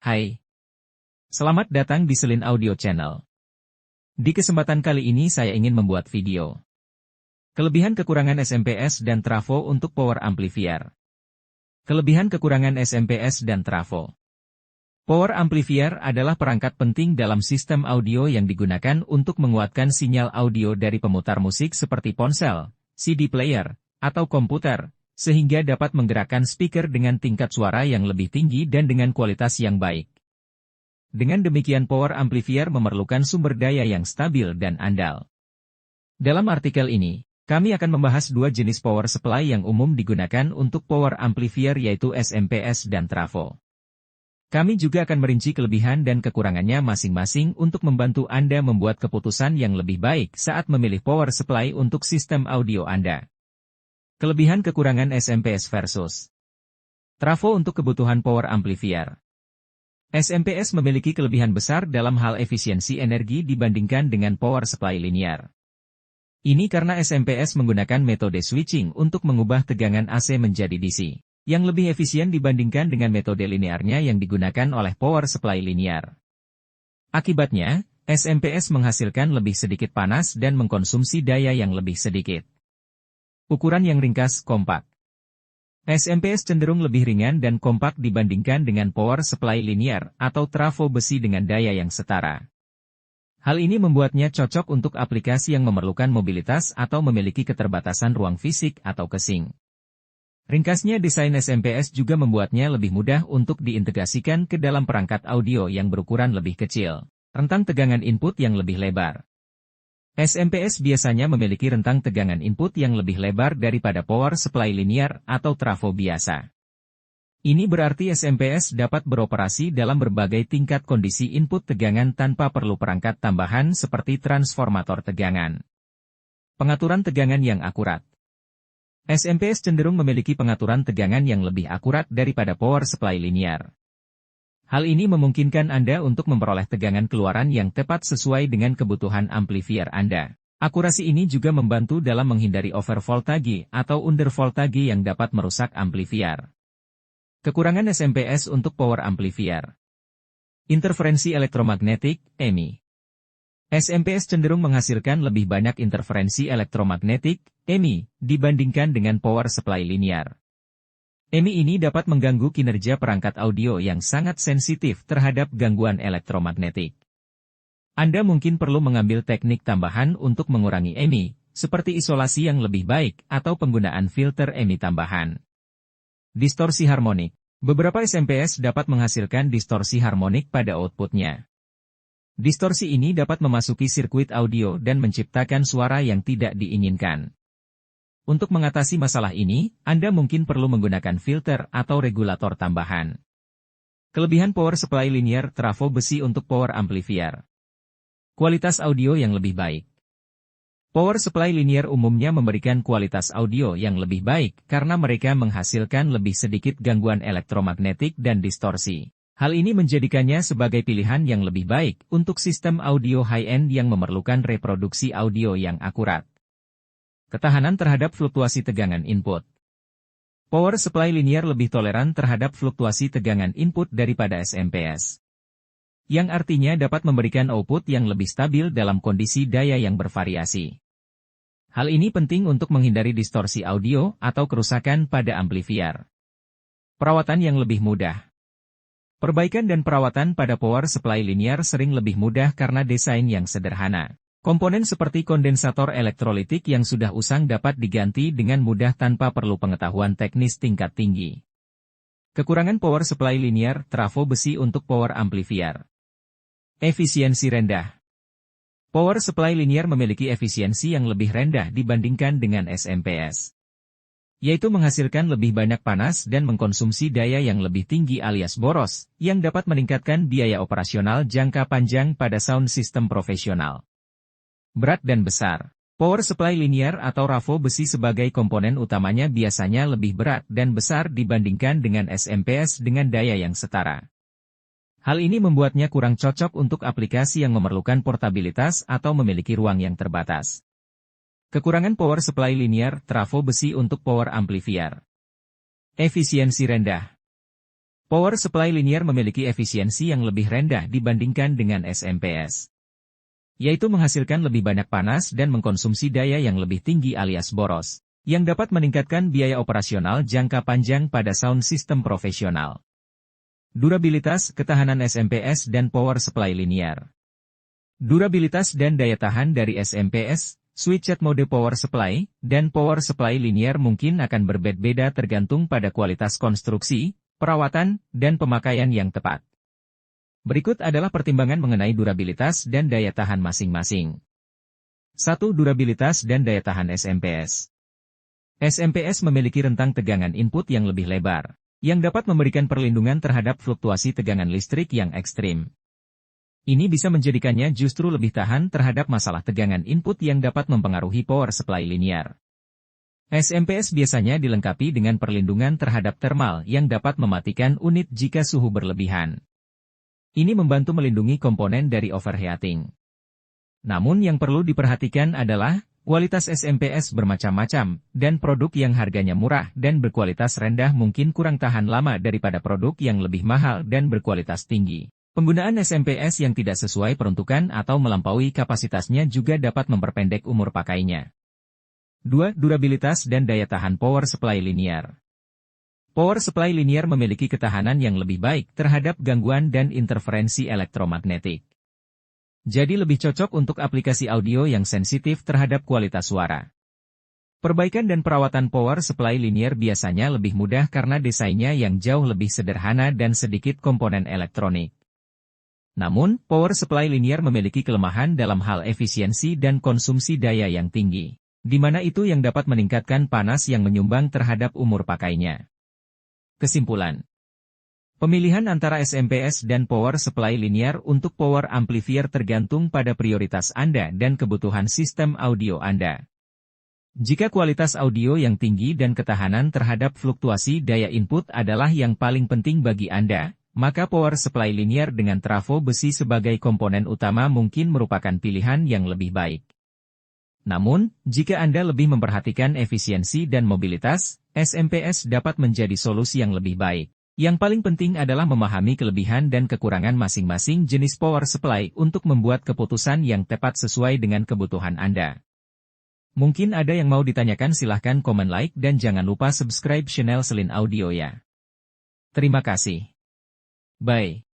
Hai, selamat datang di Selin Audio Channel. Di kesempatan kali ini saya ingin membuat video kelebihan kekurangan SMPS dan trafo untuk power amplifier. Kelebihan kekurangan SMPS dan trafo. Power amplifier adalah perangkat penting dalam sistem audio yang digunakan untuk menguatkan sinyal audio dari pemutar musik seperti ponsel, CD player, atau komputer, sehingga dapat menggerakkan speaker dengan tingkat suara yang lebih tinggi dan dengan kualitas yang baik. Dengan demikian power amplifier memerlukan sumber daya yang stabil dan andal. Dalam artikel ini, kami akan membahas dua jenis power supply yang umum digunakan untuk power amplifier yaitu SMPS dan trafo. Kami juga akan merinci kelebihan dan kekurangannya masing-masing untuk membantu Anda membuat keputusan yang lebih baik saat memilih power supply untuk sistem audio Anda. Kelebihan kekurangan SMPS versus trafo untuk kebutuhan power amplifier. SMPS memiliki kelebihan besar dalam hal efisiensi energi dibandingkan dengan power supply linear. Ini karena SMPS menggunakan metode switching untuk mengubah tegangan AC menjadi DC, yang lebih efisien dibandingkan dengan metode linearnya yang digunakan oleh power supply linear. Akibatnya, SMPS menghasilkan lebih sedikit panas dan mengkonsumsi daya yang lebih sedikit. Ukuran yang ringkas, kompak. SMPS cenderung lebih ringan dan kompak dibandingkan dengan power supply linear atau trafo besi dengan daya yang setara. Hal ini membuatnya cocok untuk aplikasi yang memerlukan mobilitas atau memiliki keterbatasan ruang fisik atau casing. Ringkasnya desain SMPS juga membuatnya lebih mudah untuk diintegrasikan ke dalam perangkat audio yang berukuran lebih kecil, rentang tegangan input yang lebih lebar. SMPS biasanya memiliki rentang tegangan input yang lebih lebar daripada power supply linear atau trafo biasa. Ini berarti SMPS dapat beroperasi dalam berbagai tingkat kondisi input tegangan tanpa perlu perangkat tambahan seperti transformator tegangan. Pengaturan tegangan yang akurat. SMPS cenderung memiliki pengaturan tegangan yang lebih akurat daripada power supply linear. Hal ini memungkinkan Anda untuk memperoleh tegangan keluaran yang tepat sesuai dengan kebutuhan amplifier Anda. Akurasi ini juga membantu dalam menghindari overvoltage atau undervoltage yang dapat merusak amplifier. Kekurangan SMPS untuk power amplifier. Interferensi elektromagnetik, EMI. SMPS cenderung menghasilkan lebih banyak interferensi elektromagnetik, EMI, dibandingkan dengan power supply linear. EMI ini dapat mengganggu kinerja perangkat audio yang sangat sensitif terhadap gangguan elektromagnetik. Anda mungkin perlu mengambil teknik tambahan untuk mengurangi EMI, seperti isolasi yang lebih baik atau penggunaan filter EMI tambahan. Distorsi harmonik. Beberapa SMPS dapat menghasilkan distorsi harmonik pada outputnya. Distorsi ini dapat memasuki sirkuit audio dan menciptakan suara yang tidak diinginkan. Untuk mengatasi masalah ini, Anda mungkin perlu menggunakan filter atau regulator tambahan. Kelebihan power supply linear trafo besi untuk power amplifier. Kualitas audio yang lebih baik. Power supply linear umumnya memberikan kualitas audio yang lebih baik karena mereka menghasilkan lebih sedikit gangguan elektromagnetik dan distorsi. Hal ini menjadikannya sebagai pilihan yang lebih baik untuk sistem audio high-end yang memerlukan reproduksi audio yang akurat. Ketahanan terhadap fluktuasi tegangan input. Power supply linear lebih toleran terhadap fluktuasi tegangan input daripada SMPS. Yang artinya dapat memberikan output yang lebih stabil dalam kondisi daya yang bervariasi. Hal ini penting untuk menghindari distorsi audio atau kerusakan pada amplifier. Perawatan yang lebih mudah. Perbaikan dan perawatan pada power supply linear sering lebih mudah karena desain yang sederhana. Komponen seperti kondensator elektrolitik yang sudah usang dapat diganti dengan mudah tanpa perlu pengetahuan teknis tingkat tinggi. Kekurangan power supply linear trafo besi untuk power amplifier. Efisiensi rendah. Power supply linear memiliki efisiensi yang lebih rendah dibandingkan dengan SMPS, yaitu menghasilkan lebih banyak panas dan mengkonsumsi daya yang lebih tinggi alias boros, yang dapat meningkatkan biaya operasional jangka panjang pada sound system profesional. Berat dan besar. Power supply linear atau trafo besi sebagai komponen utamanya biasanya lebih berat dan besar dibandingkan dengan SMPS dengan daya yang setara. Hal ini membuatnya kurang cocok untuk aplikasi yang memerlukan portabilitas atau memiliki ruang yang terbatas. Kekurangan power supply linear trafo besi untuk power amplifier. Efisiensi rendah. Power supply linear memiliki efisiensi yang lebih rendah dibandingkan dengan SMPS, yaitu menghasilkan lebih banyak panas dan mengkonsumsi daya yang lebih tinggi alias boros, yang dapat meningkatkan biaya operasional jangka panjang pada sound system profesional. Durabilitas, ketahanan SMPS dan power supply linear. Durabilitas dan daya tahan dari SMPS, switched mode power supply, dan power supply linear mungkin akan berbeda-beda tergantung pada kualitas konstruksi, perawatan, dan pemakaian yang tepat. Berikut adalah pertimbangan mengenai durabilitas dan daya tahan masing-masing. 1. Durabilitas dan daya tahan SMPS. SMPS memiliki rentang tegangan input yang lebih lebar, yang dapat memberikan perlindungan terhadap fluktuasi tegangan listrik yang ekstrim. Ini bisa menjadikannya justru lebih tahan terhadap masalah tegangan input yang dapat mempengaruhi power supply linear. SMPS biasanya dilengkapi dengan perlindungan terhadap thermal yang dapat mematikan unit jika suhu berlebihan. Ini membantu melindungi komponen dari overheating. Namun yang perlu diperhatikan adalah, kualitas SMPS bermacam-macam, dan produk yang harganya murah dan berkualitas rendah mungkin kurang tahan lama daripada produk yang lebih mahal dan berkualitas tinggi. Penggunaan SMPS yang tidak sesuai peruntukan atau melampaui kapasitasnya juga dapat memperpendek umur pakainya. 2. Durabilitas dan daya tahan power supply linear. Power supply linear memiliki ketahanan yang lebih baik terhadap gangguan dan interferensi elektromagnetik. Jadi lebih cocok untuk aplikasi audio yang sensitif terhadap kualitas suara. Perbaikan dan perawatan power supply linear biasanya lebih mudah karena desainnya yang jauh lebih sederhana dan sedikit komponen elektronik. Namun, power supply linear memiliki kelemahan dalam hal efisiensi dan konsumsi daya yang tinggi, di mana itu yang dapat meningkatkan panas yang menyumbang terhadap umur pakainya. Kesimpulan. Pemilihan antara SMPS dan power supply linear untuk power amplifier tergantung pada prioritas Anda dan kebutuhan sistem audio Anda. Jika kualitas audio yang tinggi dan ketahanan terhadap fluktuasi daya input adalah yang paling penting bagi Anda, maka power supply linear dengan trafo besi sebagai komponen utama mungkin merupakan pilihan yang lebih baik. Namun, jika Anda lebih memperhatikan efisiensi dan mobilitas, SMPS dapat menjadi solusi yang lebih baik. Yang paling penting adalah memahami kelebihan dan kekurangan masing-masing jenis power supply untuk membuat keputusan yang tepat sesuai dengan kebutuhan Anda. Mungkin ada yang mau ditanyakan, silahkan komen like dan jangan lupa subscribe channel Selin Audio ya. Terima kasih. Bye.